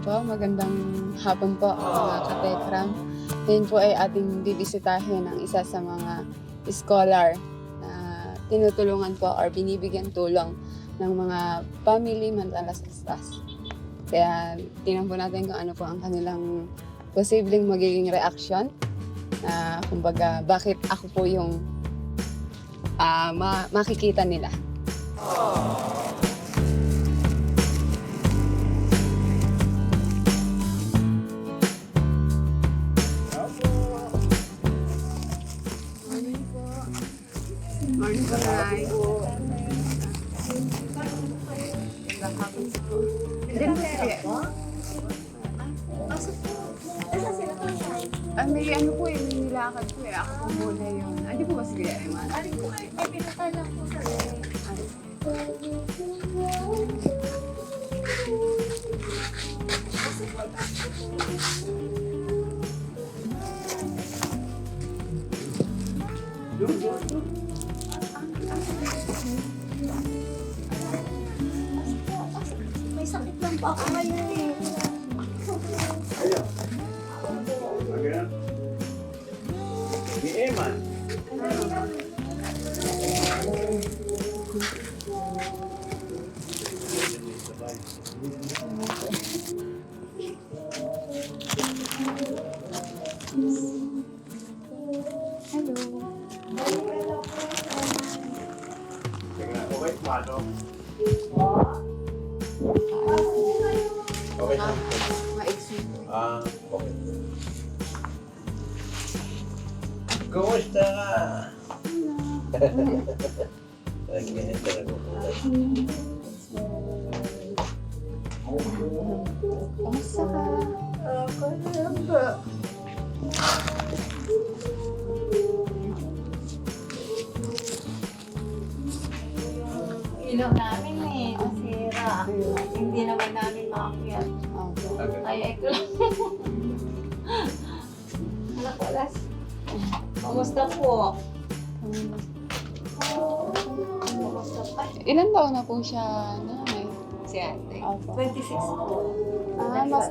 po, magandang hapon po mga katekram. Ngayon po ay ating bibisitahin ang isa sa mga scholar na tinutulungan po or binibigyan tulong ng mga family manlalastas. Kaya tingnan po natin kung ano po ang kanilang posibleng magiging reaction. Kumbaga, bakit ako po yung makikita nila. Morning po, Nay. Magandang hapon po. Hindi po siya. May ano po eh, may nilakad po eh. Ako po muna yun. Hindi po ba sige, Eman? Aling ko ay may pinatalang po sa may sakit lang po ako ngayon eh. Ni Eman. Okay, paano? Okay na. Maiksi po. Okay. Kumusta ka? Ganyan talaga po. Kamusta ka? Ako lang ba? Ilaw namin eh, nasira. Hindi naman namin makakyat. Ay, ko lang. Anak ko, Las. Kamusta po? Kamusta po? Ilan taon na po siya, Nanay? Si ate. Opo. 26 po. Mas...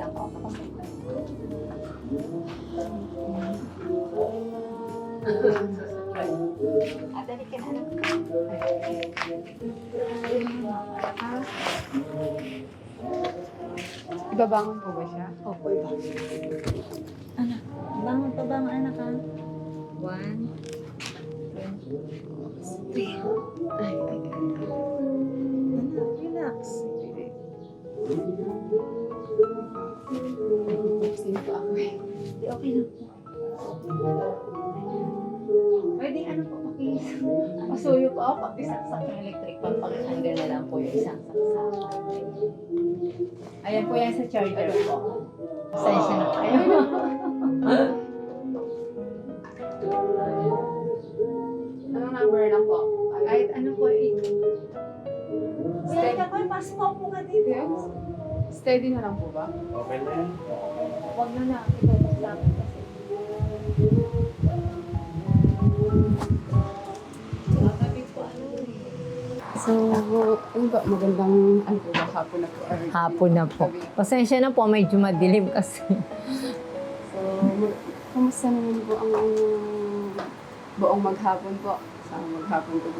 Dali ka na anak. Ibabangon po ba siya? Opo, iba. Anak, bangon pa ba ang anak ha? 1, 2, 3. Ay. Anak, relax. Sino po ako eh? Di okay lang po. Pwede ano po, pasuyo po ako, pakisaksak yung electric pan, pakitanggal na lang po yung isang saksak. Ayan po yan sa charger po. Pasensya na kayo. Anong number lang po? Kahit ano po, Steady ka po, pasok po ka dito. Steady na lang po ba? Okay na yan. Huwag na na, ito po sa akin kasi. Sabi po ano eh. So, ano ba, magandang ano po ba, hapon na po? Hapon na po. Pasensya na po, medyo madilim kasi. So, kamusta naman po ang buong maghapon po? Sa maghapon po po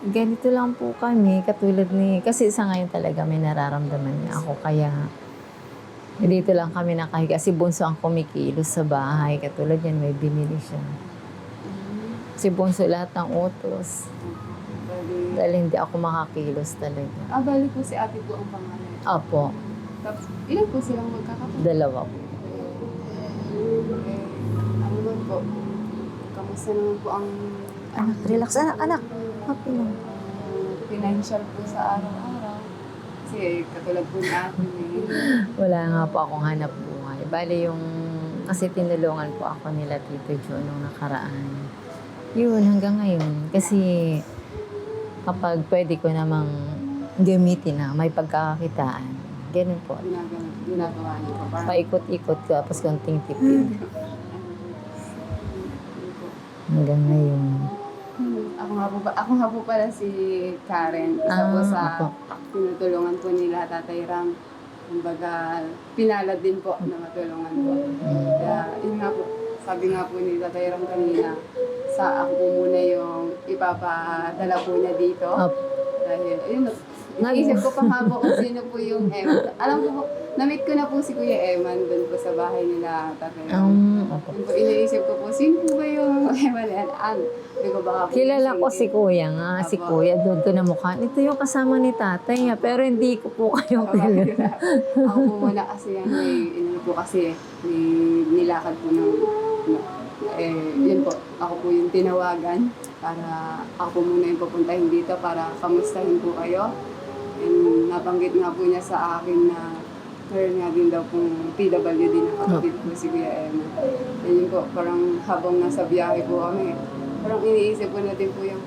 Ganito lang po kami, katulad ni... Kasi sa ngayon talaga may nararamdaman niya ako, kaya... Dito lang kami nakahiga. Kasi bunso ang kumikilos sa bahay. Katulad yan, may binili siya. Si bunso lahat ng utos. Dahil hindi ako makakilos talaga. Bali po si ate po ang pangalan. Opo, Tapos, ilan po silang magkakapatid? 2 po. Ano naman po? Kamusta naman po ang Anak, relax. Anak. Happy lang. financial po sa araw-araw? Kasi katulad po natin Wala nga po akong hanap buhay. Bali yung... Kasi tinulungan po ako nila Tito Jo nung nakaraan. Yun, hanggang ngayon. Kasi kapag pwede ko namang gamitin na may pagkakakitaan, ganun po. ginagawa niyo po. Parang Paikot-ikot ko, tapos konting tipid. Hanggang ngayon. Ako nga po pala si Karen. Isa po sa Ako. tinutulungan po nila Tatay Ram. kumbaga, pinalad din po na matulungan po. Kaya, yun nga po, sabi nga po ni Tatay Ram kanina, sa ako po muna yung ipapadala po niya dito. Opo. Dahil, yun, naisip ko pa nga po kung sino po yung Eman. Alam ko po, na-meet ko na po si Kuya Eman doon po sa bahay nila, Tatay Ram. Opo. Yun po, iniisip ko po, sino po ba yung Eman? Hindi ko baka po. Kilala ko si Kuya nga, si Apo. Kuya, doon ko na mukha. Ito yung kasama ni tatay nga, pero hindi ko po kayo kilala. Ako po muna kasi yan, may, po kasi, may nilakad po ng, yun po, ako po yung tinawagan para ako po muna yung pupuntahin dito para kamustahin po kayo. And nabanggit nga po niya sa akin na meron nga din daw pong PWD na kapatid po si Kuya Emma. And yun po, parang habang nasa biyahe po kami, parang iniisip po natin po yung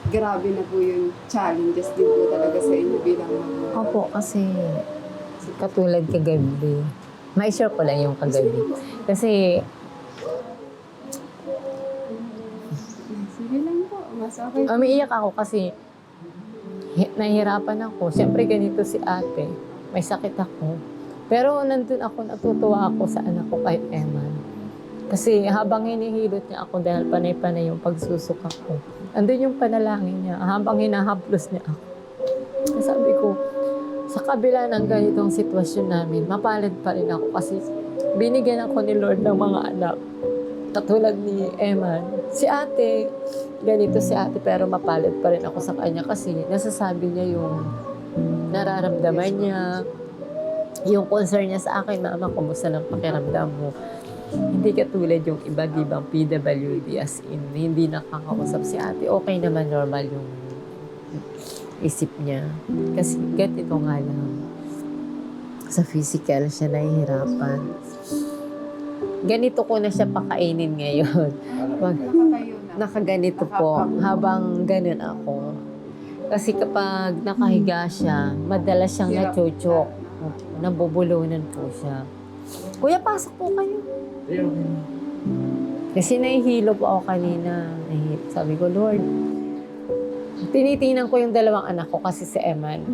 grabe na po yung challenges din po talaga sa inyo bilang magulang. Opo, kasi katulad kagabi. Ma-share ko lang yung kagabi. Kasi Sige lang po, mas okay. umiiyak ako kasi nahihirapan ako. Siyempre ganito si ate. May sakit ako. Pero nandun ako, natutuwa ako sa anak ko kay Eman. Kasi habang hinihilot niya ako dahil panay-panay yung pagsusuka ko, andun yung panalangin niya habang hinahaplos niya ako. Sabi ko, sa kabila ng ganitong sitwasyon namin, mapalad pa rin ako kasi binigyan ako ni Lord ng mga anak. Katulad ni Eman. Si ate, ganito si ate pero mapalad pa rin ako sa kanya kasi nasasabi niya yung nararamdaman niya, yung concern niya sa akin, Mama, kumusta ng pakiramdam mo? Hindi katulad yung iba, di bang PWD as in, hindi nakakausap si ate. Okay naman, normal yung isip niya. Kasi ganito nga lang. Sa physical siya nahihirapan. Ganito ko na siya pakainin ngayon. Nakatayo na. Nakaganito po habang ganun ako. Kasi kapag nakahiga siya, madalas siyang nachuchok. Nabubulunan po siya. Kuya, pasok po kayo. Kasi nahihilo po ako kanina. Sabi ko, Lord, tinitingnan ko yung dalawang anak ko kasi si Eman.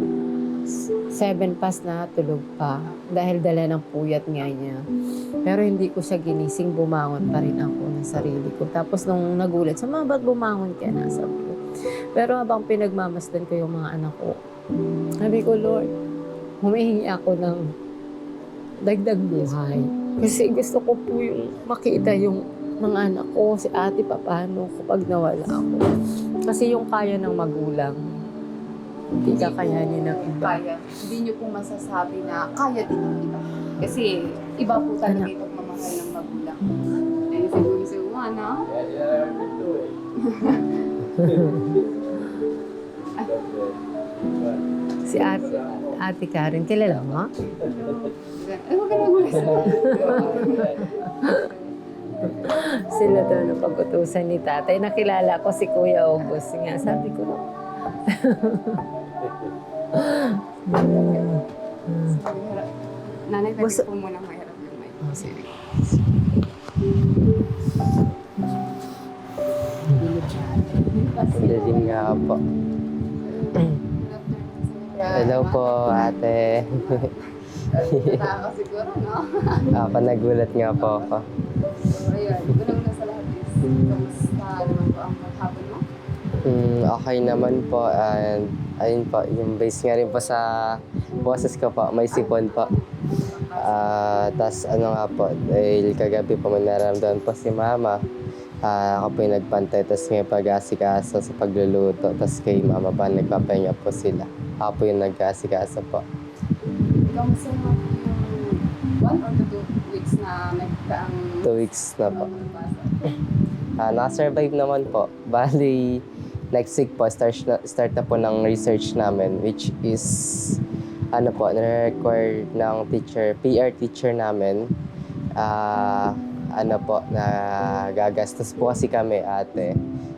7 pas na tulog pa dahil dala ng puyat nga niya. Pero hindi ko siya ginising, bumangon pa rin ako ng sarili ko. Tapos nung nagulat, sama ba't bumangon ka na? Sabi ko. Pero habang pinagmamasdan ko yung mga anak ko, sabi ko, Lord, humihingi ako ng dagdag buhay. Kasi gusto ko po yung makita yung mga anak ko, si ate, paano kapag nawala ako. Kasi yung kaya ng magulang, hindi kakayanin ng iba. Kaya. Hindi niyo po masasabi na kaya din ng iba. Kasi iba po talaga itong mamahal ng magulang. Eh, siguro ano? Si ate Karen, kilala mo? Ay, huwag ka na gulis. Sila daw na pag-utusan ni tatay. Nakilala ko si Kuya August nga. Sabi ko, Nanay, pwede Gusto- po muna mahirap yung mic. oh, sige. Dilim nga po. Hello po, ate. Nataka siguro, no? Ako, nagulat nga po ako. So, ayun. Unang-una sa lahat is, kamusta naman po ang maghapon mo? Okay naman po. And ayun po, yung base nga rin po sa boses ko po, may sipon po. Tas ano nga po, dahil kagabi po may nararamdaman po si mama. Ako po yung nagpantay, tas ngayon pag-asikaso sa pagluluto. Tas kay mama pa, nagpapahinga po sila. Ako po yung nag-asikaso po. Kamusta naman po yung 1 or 2 weeks na nagkaang 2 weeks na po. Nakasurvive naman po. Bali, next week po, start na po ng research namin, which is, ano po, na-require ng teacher, PR teacher namin. Ano po, na gagastos po kasi kami, ate.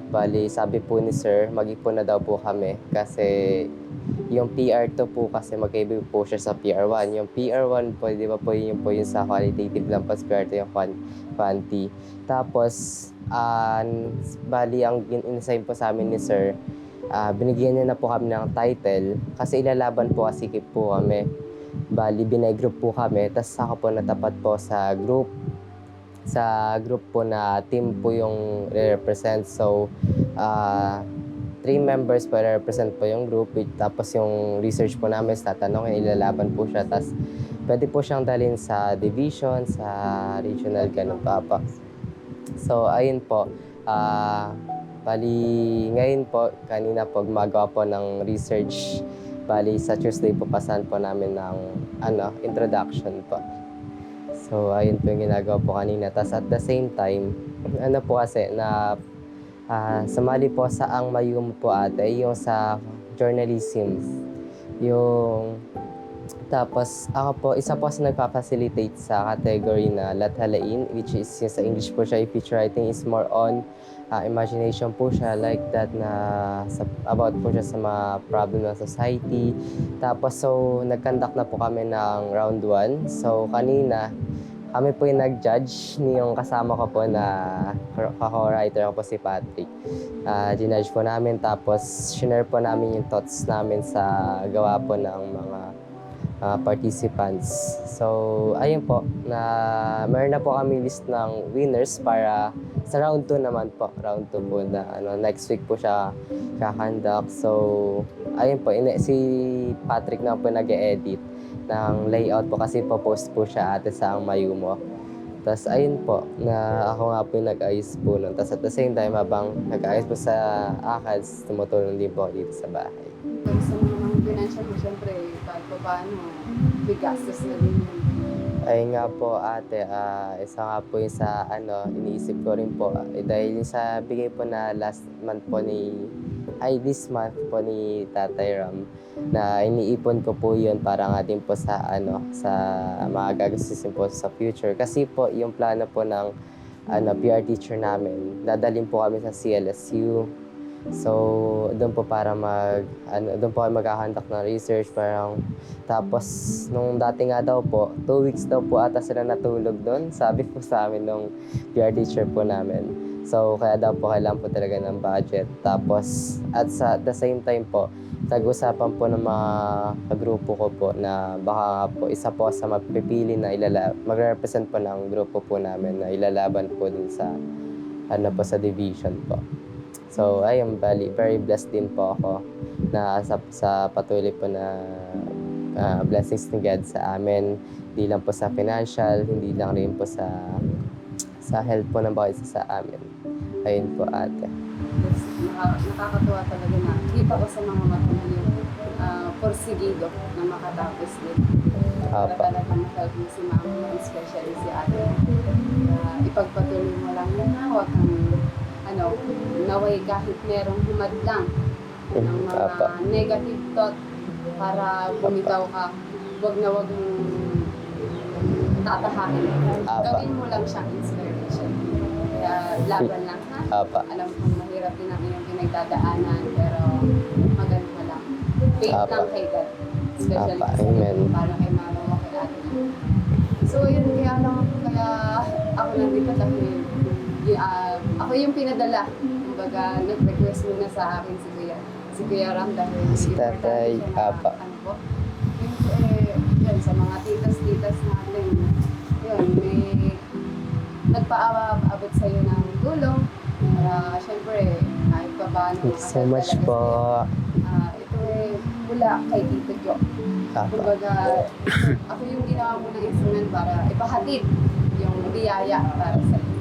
Bali, sabi po ni sir, mag-ipon na daw po kami kasi yung PR2 po kasi magkaiba po siya sa PR1. Yung PR1 po, di ba po yun po yung sa qualitative lang, pas PR2 yung quantity. Tapos, bali, ang in-assign po sa amin ni sir, binigyan niya na po kami ng title kasi ilalaban po kasi po kami. Bali, binay-group po kami. Tapos ako po natapat po sa group. Sa group po na team po yung re-represent. So, 3 members po represent po yung group. Tapos yung research po namin, tatanungin, ilalaban po siya. Tapos pwede po siyang dalhin sa division, sa regional, ganun pa. So, ayun po. Bali, ngayon po, kanina po, gumagawa po ng research. Bali, sa Tuesday po, pasahan po namin ng introduction po. So, ayun po yung ginagawa po kanina. Tapos at the same time, ano po kasi, na sumali po sa Ang Mayum po ate, yung sa journalism. Tapos ako po, isa po sa nagpa-facilitate sa category na Lathalain, which is yung sa English po siya, feature writing is more on imagination po siya, like that na about po siya sa mga problem ng society. Tapos so, nag-conduct na po kami ng round 1. So kanina, kami po yung nag-judge yung kasama ko po na co-writer ko po si Patrick. Ginudge po namin, tapos shinare po namin yung thoughts namin sa gawa po ng mga participants. So, ayun po, meron na po kami list ng winners para sa round 2 naman po. Round 2 po na next week po siya kakandak. So, ayun po, si Patrick na po nag-edit ng layout po kasi po-post po siya ate sa Ang Mayumo. Tapos ayun po, na ako nga po yung nag-ayos po nun. Tapos at the same time, habang nag-ayos po sa ACADS, tumutulong din po dito sa bahay. Sa mga financial mo, syempre, kahit pa paano, may gastos na din yun. Ayun nga po ate, isa nga po yung sa iniisip ko rin po. Dahil yung sa bigay po na this month po ni Tatay Ram, na iniipon ko po yun para nga din po sa sa mga gagastusin po sa future. Kasi po yung plano po ng PR teacher namin, dadalhin po kami sa CLSU. So, doon po para doon po kami maghahandak ng research parang. Tapos, nung dati nga daw po, 2 weeks daw po ata sila natulog doon. Sabi po sa amin nung PR teacher po namin. So, kaya daw po kailangan po talaga ng budget. Tapos, at the same time po, nag-usapan po ng mga kagrupo ko po na baka po isa po sa mapipili na magre-represent po ng grupo po namin na ilalaban po dun sa sa division po. So, ayun, very blessed din po ako na sa patuloy po na blessings ni God sa amin. Hindi lang po sa financial, hindi lang rin po sa health po ng bawat isa sa amin. Ayun po ate. Nakakatuwa talaga na kita ko sa mga mata mo yung porsigido na makatapos din. Talagang help mo si mama, especially si ate. Ipagpatuloy mo lang na huwag kang naway kahit merong humadlang ng mga negative thought para bumitaw ka. Huwag na huwag mong tatahakin. Gawin mo lang siyang inspiration. Kaya laban lang ha. Alam kong mahirap din ang iyong pinagdadaanan, pero magaling mo lang. Faith lang kay God. Especially para kay mama mo, kay ate mo. So yun, kaya ako nandito dahil ako yung pinadala. Kumbaga, nag-request muna sa akin si Kuya Ram dahil si Tatay, yun, sa mga titas natin, yun, may nagpaabot sa'yo ng tulong para syempre kahit pa paano. Thank you so much po. Ito mula kay Tito Jo. Kumbaga, ako yung ginawa mo ng instrument para ipahatid yung biyaya para sa iyo.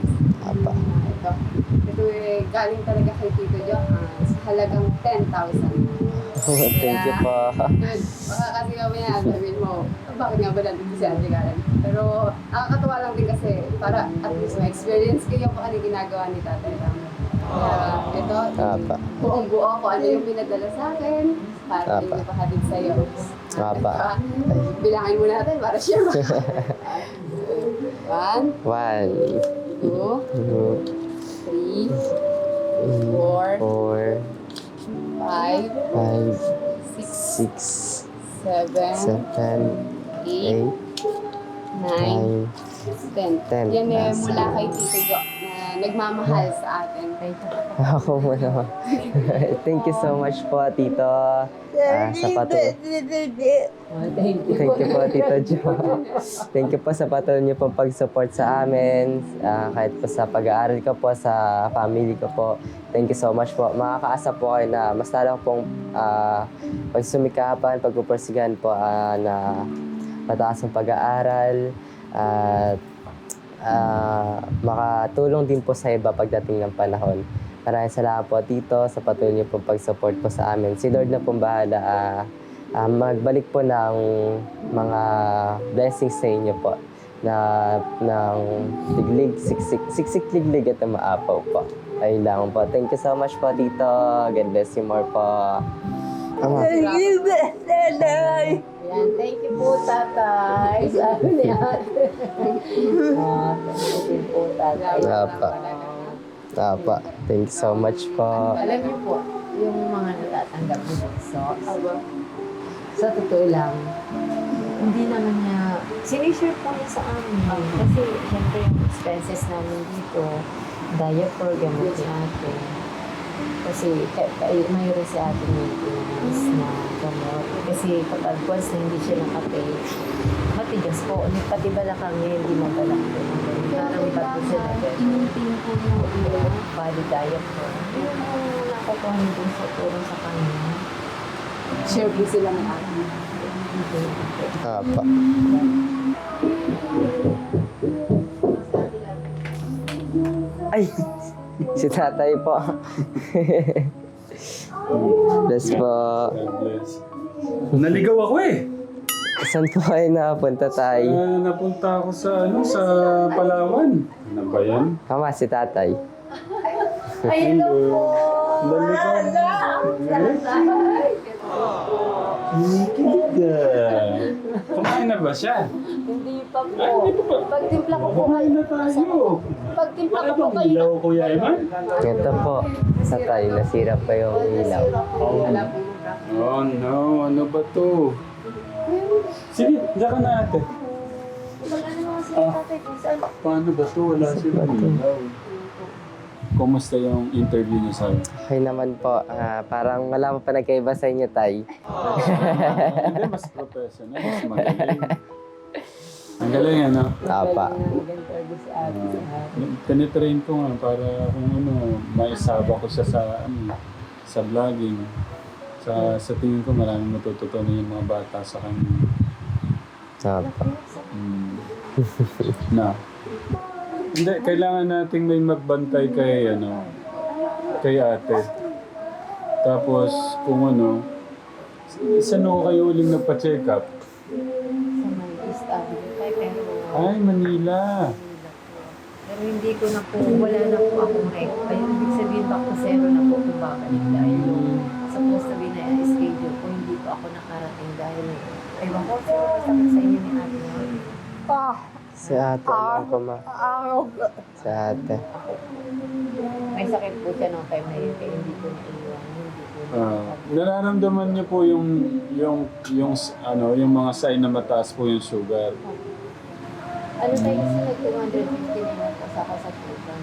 Ito galing talaga kay Tito Jo sa halagang 10,000. Thank you po. Good. Baka kasi kami yan, sabihin mo, bakit nga ba nandito si Ate Karen? Pero nakakatuwa lang din kasi para at least may experience kayo kung ano yung ginagawa ni Tatay Ram. Kaya ito, buong buo ko ano yung pinadala sa akin para yung ipahatid sa'yo. Bilangin mo natin para share mo. 1, 2, 3, 4, 5, 6, 7, 8, 9, 10. 10. Yan eh, mula kay Tito Jo na nagmamahal sa atin. Ako mo naman. Thank you so much po, Tito. Sa patuloy. Thank you. Thank you po, Tito Jo. Thank you po sa patuloy niyo pong pag-support sa amin. Kahit po sa pag-aaral ko po, sa family ko po. Thank you so much po. Makakaasa po kayo na mas lalo pong pagsumikapan, pagpupersigan po na mataas ang pag-aaral. At makatulong din po sa iba pagdating ng panahon. Maraming salamat po, Tito, sa patuloy niyo pong pag-support po sa amin. Si Lord na pong bahala. Magbalik po ng mga blessings sa inyo po ng liglig, siksik liglig at maapaw po. Ayun lang po. Thank you so much po, Tito. God bless you more po. Ayan, thank you po, tatay. Sabi ni ate. Thank you po, tatay. Tapa. Thank you so much po. Alam niyo po, yung mga natatanggap ni Bunso, sa totoo lang, hindi naman niya, sinishare po niya sa amin. Kasi, syempre, yung expenses namin dito, diaper, gamot natin. Kasi, mayroon si ate maintenance na gamot. Kasi, kapag once na hindi siya nakapay, matigas po. Pati balakang niya, hindi mabalak po. Parang bato siya na gano'n. Body diaper. Yung nakukuha niyo dun sa tulong sa kanya. Share po sila ng atin. Tapa. Ay! Si tatay po. Bless po. God bless. Naligaw ako eh. Saan po kayo napunta tayo? Napunta ako sa Palawan. Ano ba yan? Kama, si tatay. Hello po. Naligaw. Kinikilig ka. Kumain na ba siya? Hindi pa po. Ay, hindi pa. Pagtimpla ko po Kumain kayo. na tayo. Pagtimpla Ano ko po bang kayo. ilaw, Kuya Eman? Ito po, tatay, nasira pa yung ilaw. Oh no, ano ba to? Sige, diyan ka na ate. Paano ba to? Wala silang ilaw. Kumusta yung interview niyo sa Okay naman po. Parang wala pa nagkaiba sa inyo, tay. Hindi, mas professional, mas magaling. Ang galing, ano? Tapa. Nag-interview si ate sa akin. Tinitrain ko nga para kung ano, maisaba ko siya sa vlogging. Sa tingin ko maraming matututunan yung mga bata sa kanya. Tapa. Na. Hindi, kailangan nating may magbantay kay ate. Tapos, kung ano, saan ako kayo uling nagpa-check up? Sa may East Avenue tayo, pero Ay, Manila. pero hindi ko na po, wala na po akong record. Ayun, ibig sabihin back to zero na po kung babalik dahil yung supposed to be na schedule ko, hindi po ako nakarating dahil ewan ko, siguro masakit sa inyo ni ate mo. Si ate, alam ko ma. Si ate. May sakit po siya nung time na yun, kaya hindi ko naiwan, hindi ko Nararamdaman niyo po yung mga sign na mataas po yung sugar. Ano tayo kasi nag-250 na lang po sa ako sa program.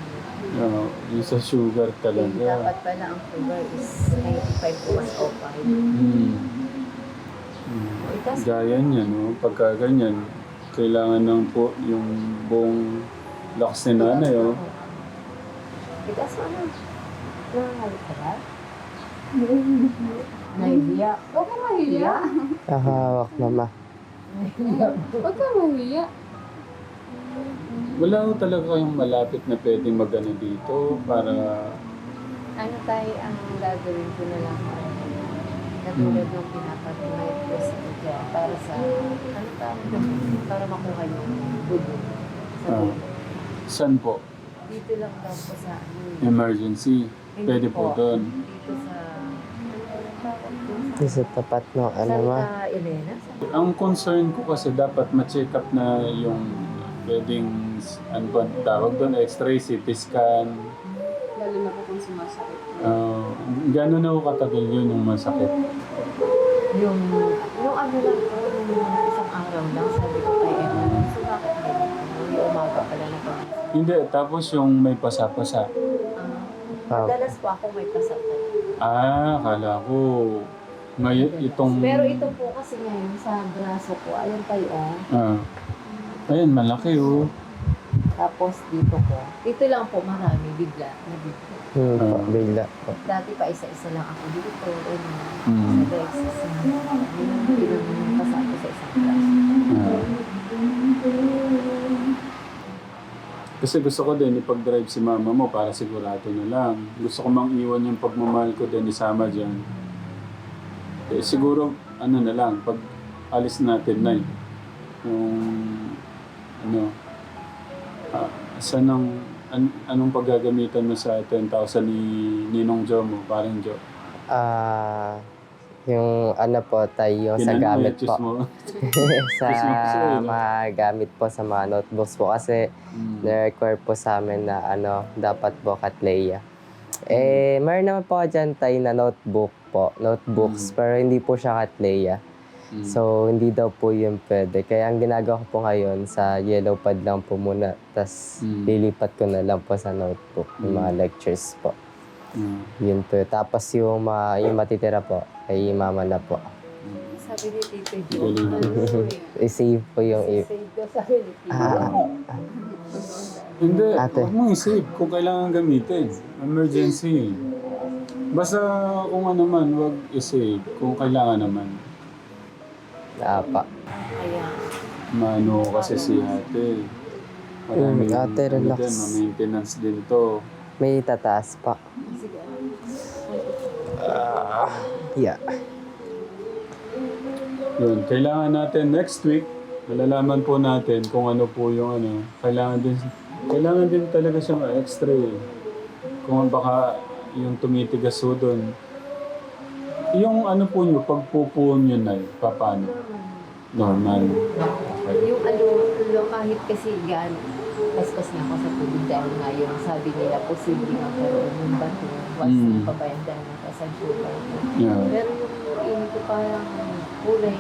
Yung sa sugar Dapat talaga. pala ang sugar is 95 to 105. Gaya niya, no? Pagka ganyan, kailangan ng po yung buong lakas ni nanay, oh. Bigas mo na. Nangangalit ka ba? Nahihiya. Huwag ka mahiya. Kahawak, mama. Huwag ka mahiya. Wala ko talaga kayong malapit na pwedeng magano dito para... Ano tayo ang gagawin ko na lang? Katulad ng pinapatuloy ko sa kanya para sa... Ano tawag doon? Para makuha yung dugo sa dugo. Saan po? Dito lang daw po sa ano. Emergency. Hindi Pwede po doon. Dito sa... Ano tawag doon? Ito sa tapat no, ano ma. Santa Elena? Ang concern ko kasi dapat ma-check up na yung pwedeng, ano ba tawag doon, x-ray, CT scan. Lalo na po kung sumasakit. Gano'n na ako katagal yun yung masakit? Yung ano lang po, yung isang araw lang, sabi ko kay Emma, so bakit ganito? Yung Hindi, tapos yung may pasa-pasa. Madalas po ako may pasakay. Akala ko ngayon itong... Pero ito po kasi ngayon sa braso ko, ayun tayo Ayan, malaki oh. Tapos dito ko. Dito lang po marami, bigla. Nabigla. Po, bigla po. Dati pa isa-isa lang ako dito. Mm. Sa Texas. Yung pasako sa isang braso. Kasi gusto ko din ipag-drive si mama mo para sigurado na lang. Gusto ko mang iwan yung pagmamahal ko din isama dyan. Eh, siguro, ano na lang, pag alis natin na yung, ano, anong paggagamitan mo sa 10,000 ni Ninong Jo mo, parang Jo? Yung ano po tayo, yung sa gamit po. Mo. Sa Christmas mo, no? mga gamit po sa mga notebooks po kasi na-require po sa amin na ano, dapat po Katleya. Mayroon naman po dyan tayo na notebooks, pero hindi po siya Katleya. So, hindi daw po yun pwede. Kaya ang ginagawa ko po ngayon, sa yellow pad lang po muna, tas lilipat ko na lang po sa notebook, yung mga lectures po. Yun po. Tapos yung matitira po, ay mama na po. Sabi ni Tito Jo, I-save po yung... save ko sabi ni Tito. Hindi, Ate. huwag mong isip kung kailangan gamitin. Emergency. Basta kung ano man, huwag isip kung kailangan naman. Apa. Kaya, Mano kasi si ate. Marami Ate, relax. din, maintenance din to. May tataas pa. sige, Yeah. Yun, kailangan natin next week, malalaman po natin kung ano po yung ano. Kailangan din talaga siyang extra. Kung baka yung tumitigas ho doon. Yung ano po nyo, pagpupo nyo na paano? Normal. Okay. yung kahit kasi paspas na ako sa tubig dahil nga yung sabi nila posible magkaroon ng bato once pabayandan ng kasal sugar. Yeah. Pero yung ini ko parang kulay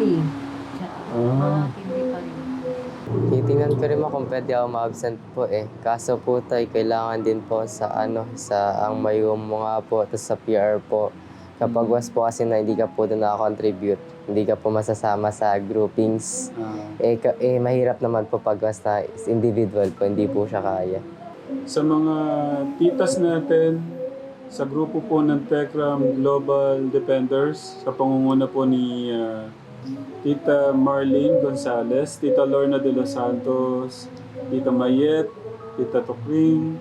tea. Hindi pa rin. Titingnan ko rin mo kung pwede ako ma-absent po eh. Kaso po tayo, kailangan din po sa ang mayroon mo nga po, tapos sa PR po. Kapag was po kasi na hindi ka po doon nakakontribute, hindi ka po masasama sa groupings, mahirap naman po pag was na individual po, hindi po siya kaya. Sa mga titas natin, sa grupo po ng Tekram Global Defenders, sa pangunguna po ni Tita Marlene Gonzalez, Tita Lorna de los Santos, Tita Mayet, Tita Tokring,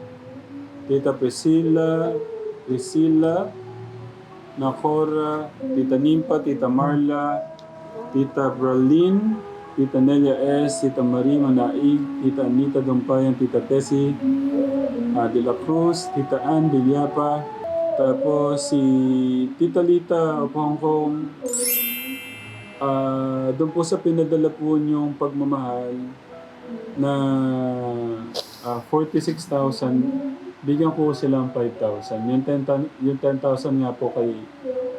Tita Priscilla, Nakora, Tita Nimpa, Tita Marla, Tita Bralyn, Tita Nelia S, Tita Marie Manaig, Tita Anita Dumpayan, Tita Tessie De La Cruz, Tita Ann Villapa, tapos si Tita Lita of Hong Kong. Doon po sa pinadala po niyong pagmamahal na 46,000, bigyan ko silang 5,000. Yung 10,000 nga po kay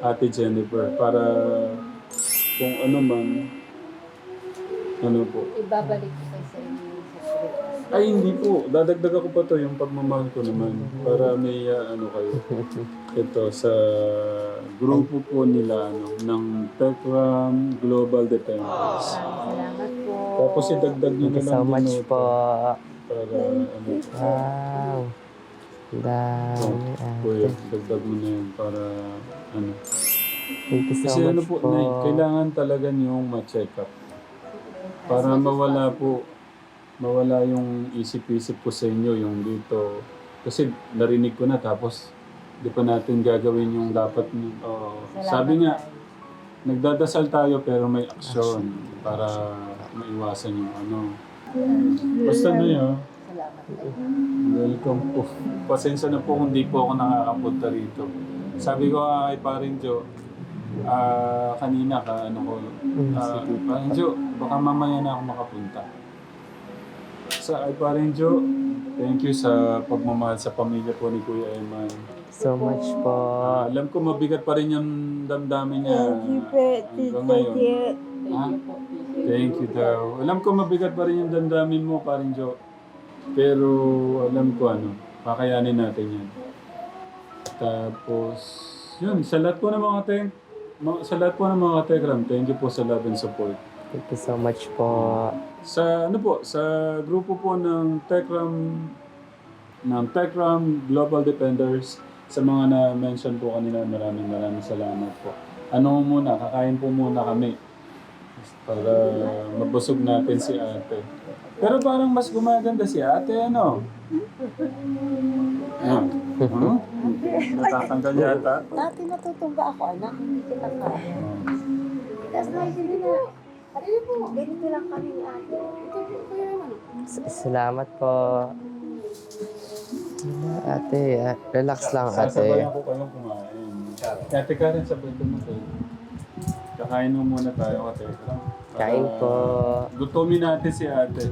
Ate Jennifer para kung ano man, ano po. Ibabalik ko sa inyo sa sulit. Ay, hindi po. Dadagdag ako pa to yung pagmamahal ko naman para may ano kayo. Ito sa grupo po nila ng Tekram Global Defenders. Salamat po. Tapos idagdag nyo Thank na you lang so much din po. para ano. Wow. Dami Kuya, ate. dagdag mo na yun para ano. Thank you so Kasi ano much po, po. Nay, kailangan talaga niyong ma-check up. Para mawala yung isip-isip ko sa inyo, yung dito. Kasi narinig ko na tapos di pa natin gagawin yung dapat. Sabi nga, nagdadasal tayo pero may aksyon para maiwasan yung ano. Basta na yun. Salamat po. Welcome po. Pasensya na po kung di po ako nakakapunta rito. Sabi ko kay Paring Jo, kanina Paring Jo, baka mamaya na ako makapunta. Kay Paring Jo, thank you sa pagmamahal sa pamilya po ni Kuya Eman. So much po. Alam ko mabigat pa rin yung damdamin niya hanggang ngayon. Thank you po. Thank you daw. Alam ko mabigat pa rin yung damdamin mo, Paring Jo. Pero alam ko kakayanin natin yan. Tapos, yun, sa lahat po ng mga katekram, thank you po sa love and support. Thank you so much po. Sa grupo po ng Techram Global Defenders, sa mga na-mention po kanina, maraming salamat po. Kakain po muna kami para mabusog natin si ate. Pero parang mas gumaganda si ate, ano? Natatanggal yata. Dati natutumba ako, anak, hindi kita kaya. Tapos hindi na, ganito lang kami ni ate. Salamat po. Ate, relax lang Sasabayan ate. ko kayong kumain. Ate Karen, sabay ko mo kayo. Kakain mo muna tayo, ate. Kain po. Gutumin natin si ate.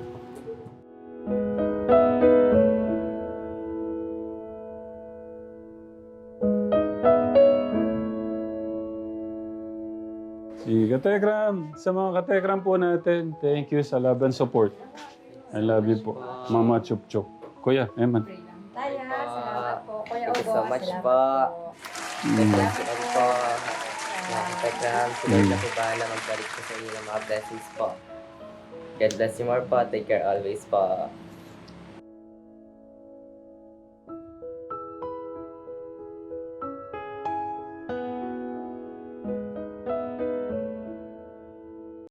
Si Katekram, sa mga Katekram po natin, thank you sa love and support. I love you po. Mama Chup Chup. Kuya, Eman. Taya, salamat po. Kuya Thank you Obo, so much salamat po. Thank you po. Mga Tekram, sila na po bahala magbalik po sa inyo ng mga blessings po. God bless you more po. Take care always po.